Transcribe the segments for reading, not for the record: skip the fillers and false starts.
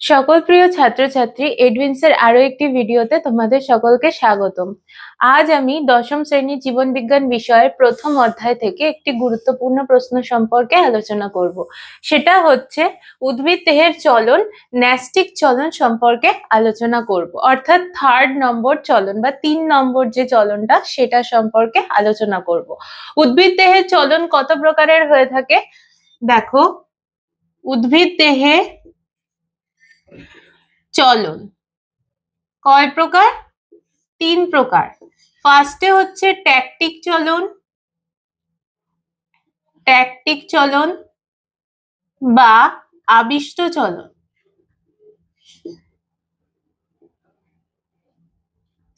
সকল প্রিয় ছাত্রছাত্রী, এডুইন্সের আরো একটি ভিডিওতে তোমাদের সকলকে স্বাগতম। আজ আমি দশম শ্রেণীর জীবন বিজ্ঞান বিষয়ের প্রথম অধ্যায় থেকে একটি গুরুত্বপূর্ণ প্রশ্ন সম্পর্কে আলোচনা করব। সেটা হচ্ছে উদ্ভিদ দেহের চলন, ন্যাস্টিক চলন সম্পর্কে আলোচনা করব, অর্থাৎ 3rd নম্বর চলন বা 3 নম্বর যে চলনটা সেটা সম্পর্কে আলোচনা করব। উদ্ভিদ দেহের চলন কত প্রকারের হয়ে থাকে? দেখো, উদ্ভিদ দেহে চলন কয় প্রকার? 3 প্রকার। ফার্স্টে হচ্ছে ট্যাকটিক চলন বা আবিষ্ট চলন।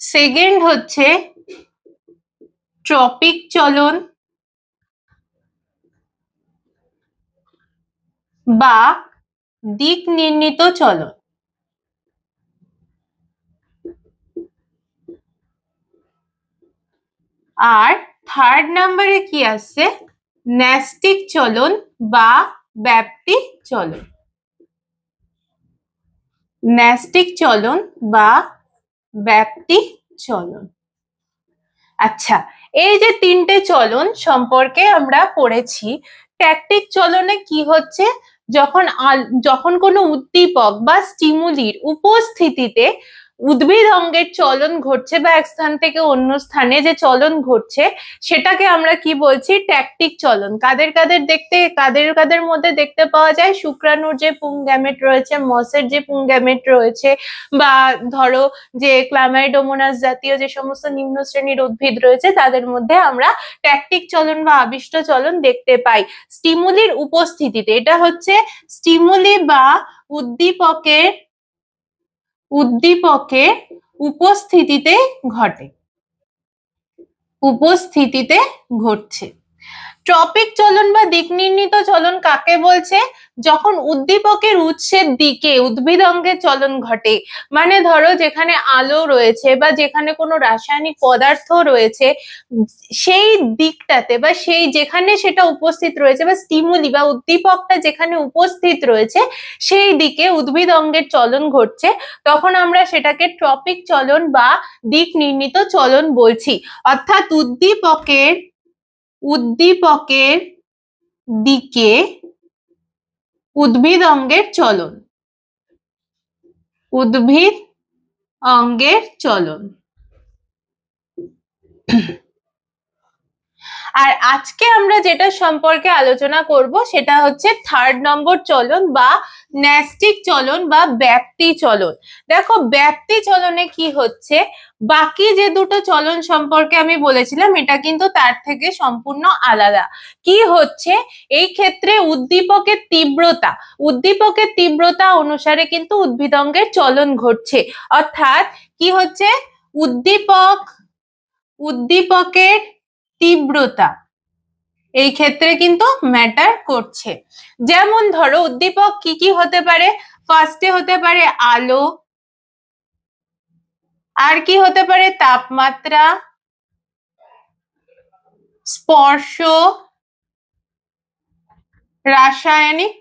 সেকেন্ড হচ্ছে ট্রপিক চলন বা দিক নির্ণীত চলন। আর 3rd নম্বরে কি আসছে? ন্যাস্টিক চলন বা ব্যাপ্তি চলন। ন্যাস্টিক চলন বা ব্যাপ্তি চলন। আচ্ছা, এই যে 3টে চলন সম্পর্কে আমরা পড়েছি। ট্যাকটিক চলনে কি হচ্ছে? যখন কোনো উদ্দীপক বা স্টিমুলির উপস্থিতিতে উদ্ভিদ অঙ্গের চলন ঘটছে বা এক স্থান থেকে অন্য স্থানে যে চলন ঘটছে সেটাকে আমরা কি বলছি? ট্যাকটিক চলন। কাদের মধ্যে দেখতে পাওয়া যায়? শুক্রাণুর যে পুংগ্যামেট রয়েছে, মসের যে পুংগ্যামেট রয়েছে, বা ধরো যে ক্লামাইডোমোনাস জাতীয় যে সমস্ত নিম্ন শ্রেণীর উদ্ভিদ রয়েছে তাদের মধ্যে আমরা ট্যাকটিক চলন বা আবিষ্ট চলন দেখতে পাই স্টিমুলির উপস্থিতিতে। এটা হচ্ছে স্টিমুলি বা উদ্দীপকের উপস্থিতিতে ঘটছে। ট্রপিক চলন বা দিক নির্ণীত চলন কাকে বলছে? যখন উদ্দীপকের উৎসের দিকে উদ্ভিদ অঙ্গের চলন ঘটে, মানে ধরো যেখানে আলো রয়েছে বা যেখানে কোনো রাসায়নিক পদার্থ রয়েছে সেই দিকটাতে বা সেই যেখানে সেটা উপস্থিত রয়েছে বা স্টিমুলি বা উদ্দীপকটা যেখানে উপস্থিত রয়েছে সেই দিকে উদ্ভিদ অঙ্গের চলন ঘটছে, তখন আমরা সেটাকে ট্রপিক চলন বা দিক নির্ণীত চলন বলছি। অর্থাৎ উদ্দীপকের দিকে উদ্ভিদ অঙ্গের চলন। আর আজকে আমরা যেটা সম্পর্কে আলোচনা করব সেটা হচ্ছে 3rd নম্বর চলন বা ন্যাস্টিক চলন বা ব্যাপ্তি চলন। দেখো, ব্যাপ্তি চলনে কি হচ্ছে? বাকি যে দুটো চলন সম্পর্কে আমি বলেছিলাম এটা কিন্তু তার থেকে সম্পূর্ণ আলাদা। কি হচ্ছে? এই ক্ষেত্রে উদ্দীপকের তীব্রতা অনুসারে কিন্তু উদ্ভিদঙ্গের চলন ঘটছে। অর্থাৎ কি হচ্ছে? উদ্দীপকের তীব্রতা এই ক্ষেত্রে কিন্তু ম্যাটার করছে। যেমন ধরো, উদ্দীপক কি কি হতে পারে? ফার্স্টে হতে পারে আলো, আর কি হতে পারে? তাপমাত্রা, স্পর্শ, রাসায়নিক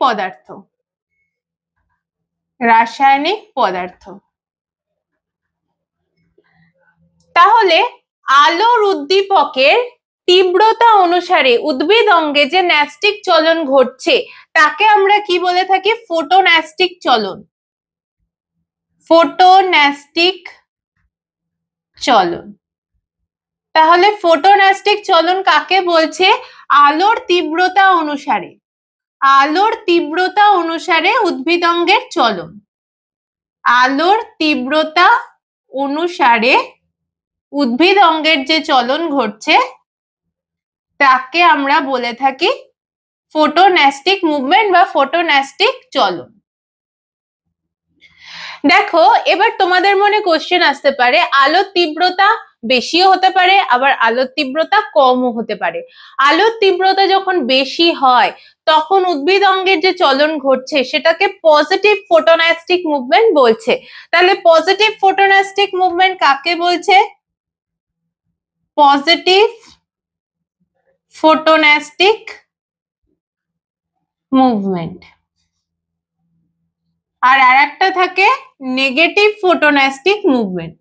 পদার্থ। তাহলে আলোর উদ্দীপকের তীব্রতা অনুসারে উদ্ভিদ অঙ্গে যে ন্যাস্টিক চলন ঘটছে তাকে আমরা কি বলে থাকি? ফোটোন্যাস্টিক চলন। তাহলে ফোটোন্যাস্টিক চলন কাকে বলছে? আলোর তীব্রতা অনুসারে উদ্ভিদ অঙ্গের চলন। আলোর তীব্রতা অনুসারে উদ্ভিদ অঙ্গের যে চলন ঘটছে তাকে আমরা বলে থাকি ফোটোন্যাস্টিক মুভমেন্ট বা ফোটোন্যাস্টিক চলন। দেখো, এবার তোমাদের মনে কোশ্চেন আসতে পারে, আলোর তীব্রতা বেশিও হতে পারে আবার আলোর তীব্রতা কমও হতে পারে। আলোর তীব্রতা যখন বেশি হয় তখন উদ্ভিদ অঙ্গের যে চলন ঘটছে সেটাকে পজিটিভ ফোটোন্যাস্টিক মুভমেন্ট বলছে। তাহলে পজিটিভ ফোটোন্যাস্টিক মুভমেন্ট কাকে বলছে? Positive photonastic movement. আর আরেকটা থাকে negative photonastic movement.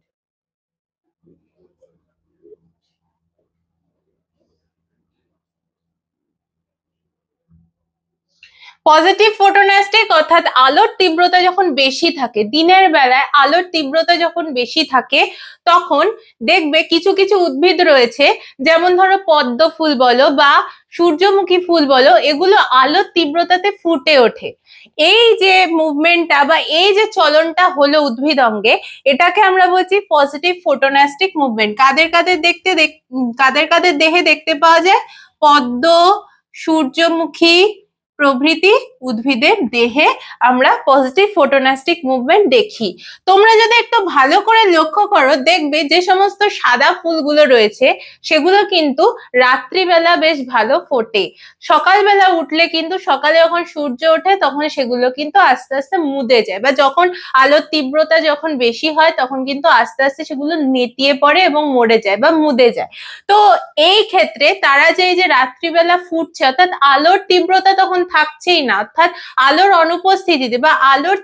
Positive photonastic অর্থাৎ আলোর তীব্রতা যখন বেশি থাকে, দিনের বেলায় আলোর তীব্রতা যখন বেশি থাকে, তখন দেখবে কিছু কিছু উদ্ভিদ রয়েছে, যেমন ধরো পদ্ম ফুল বলো বা সূর্যমুখী ফুল বলো, এগুলো আলোর তীব্রতাতে ফুটে ওঠে। এই যে মুভমেন্টটা বা এই যে চলনটা হলো উদ্ভিদ অঙ্গে, এটাকে আমরা বলছি পজিটিভ ফোটোন্যাস্টিক মুভমেন্ট। কাদের কাদের দেহে দেখতে পাওয়া যায়? পদ্ম, সূর্যমুখী প্রভৃতি উদ্ভিদের দেহে আমরা পজিটিভ ফোটোন্যাস্টিক মুভমেন্ট দেখি। তোমরা যদি একটু ভালো করে লক্ষ্য করো, দেখবে যে সমস্ত সাদা ফুলগুলো রয়েছে সেগুলো কিন্তু রাত্রিবেলা বেশ ভালো ফোটে। সকালবেলা উঠলে কিন্তু, সকালে যখন সূর্য ওঠে তখন সেগুলো কিন্তু আস্তে আস্তে মুদে যায়, বা যখন আলোর তীব্রতা যখন বেশি হয় তখন কিন্তু আস্তে আস্তে সেগুলো নেতিয়ে পড়ে এবং মরে যায় বা মুদে যায়। তো এই ক্ষেত্রে তারা যে এই যে রাত্রিবেলা ফুটছে, অর্থাৎ আলোর তীব্রতা তখন থাকছেই না, অর্থাৎ আলোর অনুপস্থিতিতে বা আলোর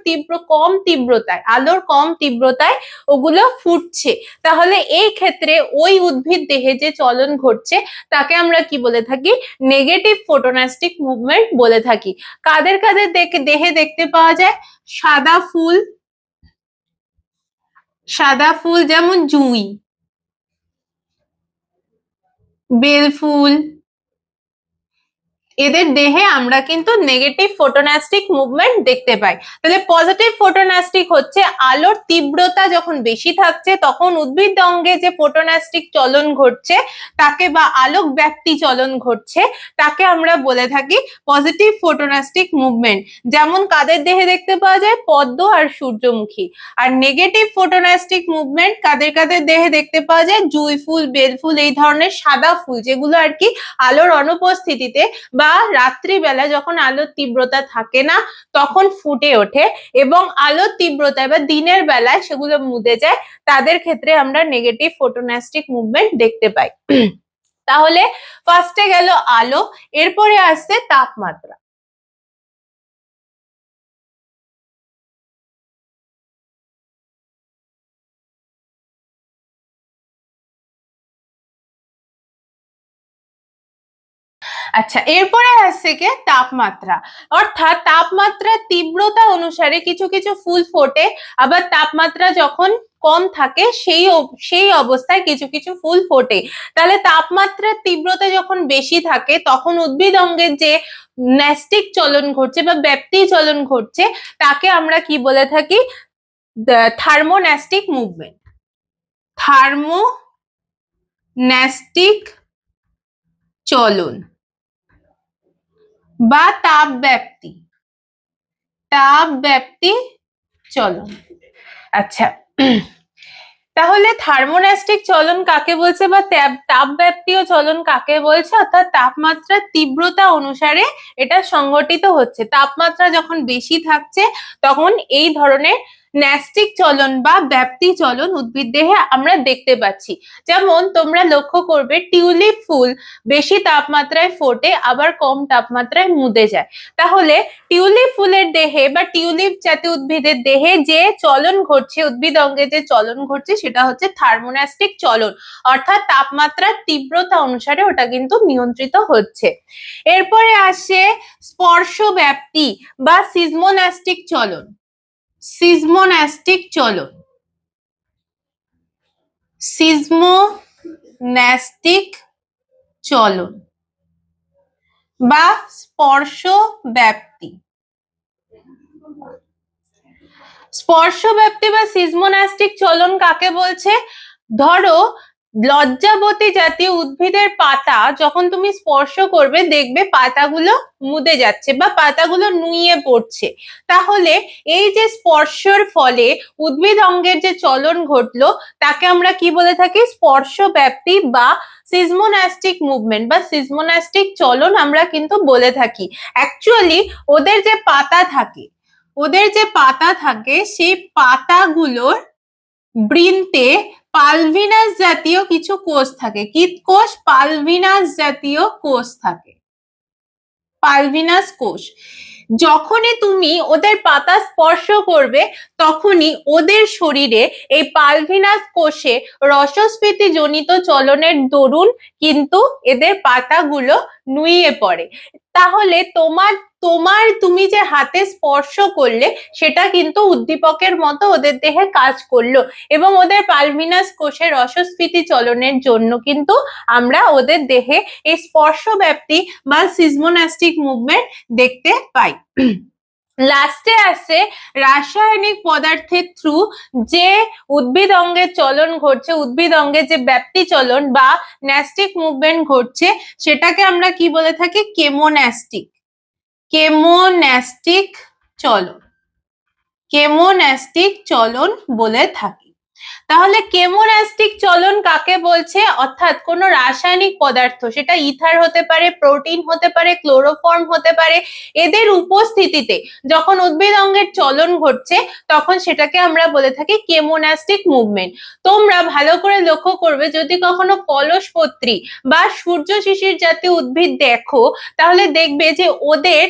কম তীব্রতায় ওগুলো ফুটছে। তাহলে এই ক্ষেত্রে ওই উদ্ভিদ দেহে যে চলন ঘটছে তাকে আমরা কি বলে থাকি? নেগেটিভ ফোটোন্যাস্টিক মুভমেন্ট বলে থাকি। কাদের কাদের দেহে দেখতে পাওয়া যায়? সাদা ফুল যেমন জুঁই, বেলফুল, এদের দেহে আমরা কিন্তু নেগেটিভ ফোটোন্যাস্টিক মুভমেন্ট দেখতে পাই। তাহলে পজিটিভ ফোটোন্যাস্টিক হচ্ছে আলোর তীব্রতা যখন বেশি থাকছে তখন উদ্ভিদ অঙ্গে যে ফোটোন্যাস্টিক চলন ঘটছে তাকে, বা আলোক ব্যাপ্তি চলন ঘটছে, তাকে আমরা বলে থাকি পজিটিভ ফোটোন্যাস্টিক মুভমেন্ট। যেমন কাদের দেহে দেখতে পাওয়া যায়? পদ্ম আর সূর্যমুখী। আর নেগেটিভ ফোটোন্যাস্টিক মুভমেন্ট কাদের কাদের দেহে দেখতে পাওয়া যায়? জুঁই ফুল, বেলফুল, এই ধরনের সাদা ফুল, যেগুলো আর কি আলোর অনুপস্থিতিতে বা রাত্রিবেলা যখন আলোর তীব্রতা থাকে না তখন ফুটে ওঠে, এবং আলোর তীব্রতায় বা দিনের বেলায় সেগুলো মুদে যায়, তাদের ক্ষেত্রে আমরা নেগেটিভ ফোটোন্যাস্টিক মুভমেন্ট দেখতে পাই। তাহলে ফার্স্টে গেল আলো, এরপরে আসছে তাপমাত্রা। আচ্ছা, এরপরে আসছে কি? তাপমাত্রা। অর্থাৎ তাপমাত্রার তীব্রতা অনুসারে কিছু কিছু ফুল ফোটে, আবার তাপমাত্রা যখন কম থাকে সেই অবস্থায় কিছু কিছু ফুল ফোটে। তাহলে তাপমাত্রার তীব্রতা যখন বেশি থাকে তখন উদ্ভিদ অঙ্গের যে ন্যাস্টিক চলন ঘটছে বা ব্যাপ্তি চলন ঘটছে তাকে আমরা কি বলে থাকি? Thermonastic movement. থার্মোন্যাস্টিক চলন বা তাপব্যাপ্তি চলন। আচ্ছা, তাহলে থার্মোন্যাস্টিক চলন কাকে বলছে বা তাপব্যাপ্তীয় চলন কাকে বলছে? অর্থাৎ তাপমাত্রার তীব্রতা অনুসারে এটা সংঘটিত হচ্ছে। তাপমাত্রা যখন বেশি থাকছে তখন এই ধরনের ন্যাস্টিক চলন বা ব্যাপ্তি চলন উদ্ভিদ দেহে আমরা দেখতে পাচ্ছি। যেমন তোমরা লক্ষ্য করবে টিউলিপ ফুল বেশি তাপমাত্রায় ফোটে, আবার কম তাপমাত্রায় মুদে যায়। তাহলে টিউলিপ ফুলের দেহে বা টিউলিপ জাতীয় উদ্ভিদের দেহে যে চলন ঘটছে, উদ্ভিদ অঙ্গে যে চলন ঘটছে সেটা হচ্ছে থার্মোন্যাস্টিক চলন, অর্থাৎ তাপমাত্রার তীব্রতা অনুসারে ওটা কিন্তু নিয়ন্ত্রিত হচ্ছে। এরপরে আসে স্পর্শ ব্যাপ্তি বা সিজমোন্যাস্টিক চলন। সিজমোন্যাস্টিক চলন বা স্পর্শ ব্যাপ্তি। স্পর্শ ব্যাপ্তি বা সিজমোন্যাস্টিক চলন কাকে বলছে? ধরো লজ্জাবতী জাতীয় উদ্ভিদের পাতা যখন তুমি স্পর্শ করবে দেখবে পাতাগুলো মুদে যাচ্ছে বা পাতাগুলো নুয়ে পড়ছে। তাহলে এই যে স্পর্শের ফলে উদ্ভিদ অঙ্গের যে চলন ঘটলো তাকে আমরা কি বলে থাকি? স্পর্শ ব্যাপ্তি বা সিজমোন্যাস্টিক মুভমেন্ট বা সিজমোন্যাস্টিক চলন আমরা কিন্তু বলে থাকি। অ্যাকচুয়ালি ওদের যে পাতা থাকে সেই পাতাগুলোর বৃন্তে পালভিনাস জাতীয় কিছু কোষ থাকে। কি কোষ? পালভিনাস জাতীয় কোষ থাকে, পালভিনাস কোষ। যখনই তুমি ওদের পাতা স্পর্শ করবে তখনই ওদের শরীরে এই পালভিনাস কোষে রসস্ফীতি জনিত চলনের দরুন কিন্তু এদের পাতাগুলো নুয়ে পড়ে। তাহলে তুমি যে হাতে স্পর্শ করলে সেটা কিন্তু উদ্দীপকের মতো ওদের দেহে কাজ করলো এবং ওদের পালভিনাস কোষে রসস্ফীতি চলনের জন্য কিন্তু আমরা ওদের দেহে এই স্পর্শ ব্যাপ্তি বা সিজমোনাস্টিক মুভমেন্ট দেখতে পাই। লাস্টে আসে রাসায়নিক পদার্থের থ্রু যে উদ্ভিদ অঙ্গের চলন ঘটছে, উদ্ভিদ অঙ্গে যে ব্যাপ্তি চলন বা ন্যাস্টিক মুভমেন্ট ঘটছে সেটাকে আমরা কি বলে থাকি? কেমোন্যাস্টিক। কেমোন্যাস্টিক চলন, কেমোন্যাস্টিক চলন বলে থাকি। তাহলে কেমোন্যাস্টিক চলন কাকে বলছে? অর্থাৎ কোনো রাসায়নিক পদার্থ, সেটা ইথার হতে পারে, প্রোটিন হতে পারে, ক্লোরোফর্ম হতে পারে, এদের উপস্থিতিতে যখন উদ্ভিদ অঙ্গের চলন ঘটছে তখন সেটাকে আমরা বলে থাকি কেমোন্যাস্টিক মুভমেন্ট। তোমরা ভালো করে লক্ষ্য করবে, যদি কখনো কলসপত্রী বা সূর্য শিশির জাতীয় উদ্ভিদ দেখো তাহলে দেখবে যে ওদের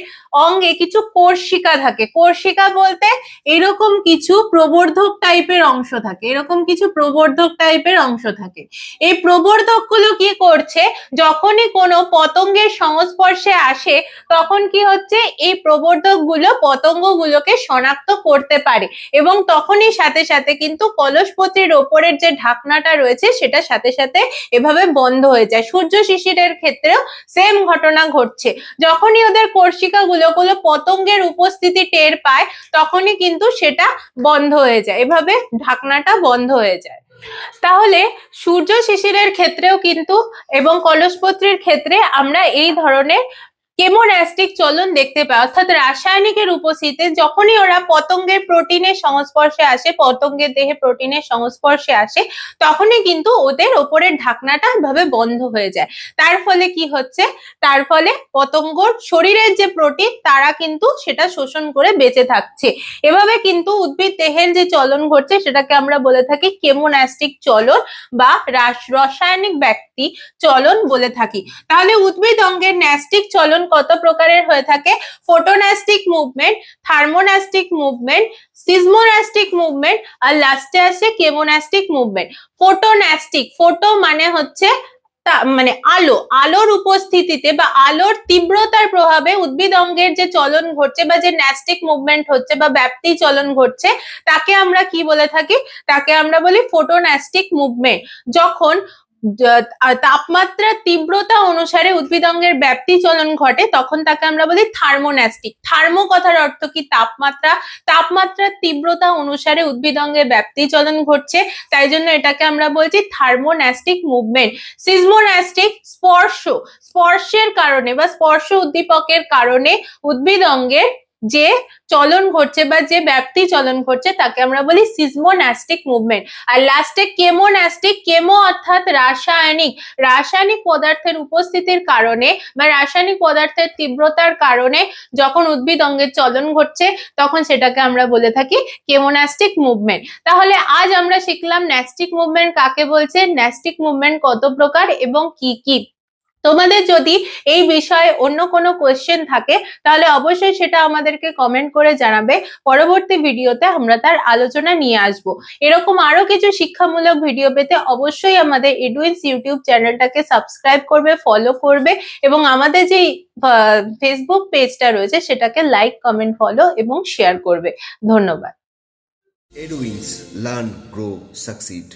অঙ্গে কিছু কোর্শিকা থাকে। কোর্শিকা বলতে এরকম কিছু প্রবর্ধক টাইপের অংশ থাকে, এরকম কিছু প্রবর্ধক টাইপের অংশ থাকে। এই প্রবর্ধক গুলো কি করছে? যখনই কোনো পতঙ্গের সংস্পর্শে আসে তখন কি হচ্ছে? এই প্রবর্ধক গুলো পতঙ্গগুলোকে শনাক্ত করতে পারে এবং তখনই সাথে সাথে কিন্তু কলসপত্রীর ওপরের যে ঢাকনাটা রয়েছে সেটা সাথে সাথে এভাবে বন্ধ হয়ে যায়। সূর্য শিশিরের ক্ষেত্রেও সেম ঘটনা ঘটছে। যখনই ওদের কোর্শিকা গুলো পতঙ্গের উপস্থিতি টের পায় তখনই কিন্তু সেটা বন্ধ হয়ে যায়, এভাবে ঢাকনাটা বন্ধ হয়ে যায়। তাহলে সূর্য শিশিরের ক্ষেত্রেও কিন্তু এবং কলসপত্রীর ক্ষেত্রে আমরা এই ধরনের কেমোন্যাস্টিক চলন দেখতে পাই, অর্থাৎ রাসায়নিকের উপস্থিতিতে যখনই ওরা পতঙ্গের প্রোটিনের সংস্পর্শে আসে, পতঙ্গের দেহে প্রোটিনের সংস্পর্শে আসে তখনই কিন্তু ওদের ওপরের ঢাকনাটা ভাবে বন্ধ হয়ে যায়। তার ফলে কি হচ্ছে? তার ফলে পতঙ্গর শরীরের যে প্রোটিন তারা কিন্তু সেটা শোষণ করে বেঁচে থাকছে। এভাবে কিন্তু উদ্ভিদ দেহের যে চলন ঘটছে সেটাকে আমরা বলে থাকি কেমোন্যাস্টিক চলন বা রাসায়নিক ব্যাপ্তি চলন বলে থাকি। তাহলে উদ্ভিদ অঙ্গের ন্যাস্টিক চলন কত প্রকারের হয়ে থাকে? Photonastic movement, thermonastic movement, seismonastic movement আর লাস্টে আসে কেমোন্যাস্টিক মুভমেন্ট। ফোটোন্যাস্টিক, ফোটো মানে হচ্ছে মানে আলো, আলোর উপস্থিতিতে বা আলোর তীব্রতার প্রভাবে উদ্ভিদ অঙ্গের যে চলন ঘটছে বা যে ন্যাস্টিক মুভমেন্ট হচ্ছে বা ব্যাপ্তি চলন ঘটছে তাকে আমরা কি বলে থাকি? তাকে আমরা বলি ফোটোন্যাস্টিক মুভমেন্ট। যখন তাপমাত্রার তীব্রতা অনুসারে উদ্ভিদ অঙ্গের ব্যাপ্তি চলন ঘটে তখন তাকে আমরা বলি থার্মোন্যাস্টিক। থার্মো কথার অর্থ কি? তাপমাত্রা। তাপমাত্রার তীব্রতা অনুসারে উদ্ভিদ অঙ্গের ব্যাপ্তি চলন ঘটছে, তাই জন্য এটাকে আমরা বলছি থার্মোন্যাস্টিক মুভমেন্ট। সিজমোন্যাস্টিক, স্পর্শ, স্পর্শের কারণে বা স্পর্শ উদ্দীপকের কারণে উদ্ভিদ অঙ্গের যে চলন ঘটছে বা যে ব্যাপ্তি চলন ঘটছে তাকে আমরা বলি সিজমোন্যাস্টিক মুভমেন্ট। আর লাস্টে কেমোন্যাস্টিক, কেমো অর্থাৎ রাসায়নিক, রাসায়নিক পদার্থের উপস্থিতির কারণে বা রাসায়নিক পদার্থের তীব্রতার কারণে যখন উদ্ভিদ অঙ্গের চলন ঘটছে তখন সেটাকে আমরা বলে থাকি কেমোন্যাস্টিক মুভমেন্ট। তাহলে আজ আমরা শিখলাম ন্যাস্টিক মুভমেন্ট কাকে বলছে, ন্যাস্টিক মুভমেন্ট কত প্রকার এবং কি কি। তোমাদের যদি এই বিষয়ে অন্য কোনো কোয়েশ্চেন থাকে তাহলে অবশ্যই সেটা আমাদেরকে কমেন্ট করে জানাবে। পরবর্তী ভিডিওতে আমরা তার আলোচনা নিয়ে আসব। এরকম আরো কিছু শিক্ষামূলক ভিডিও পেতে অবশ্যই আমাদের এডুইন্স ইউটিউব চ্যানেলটাকে সাবস্ক্রাইব করবে, ফলো করবে এবং আমাদের যে ফেসবুক পেজটা রয়েছে সেটাকে লাইক, কমেন্ট, ফলো এবং শেয়ার করবে। ধন্যবাদ। Eduins, learn, grow, succeed.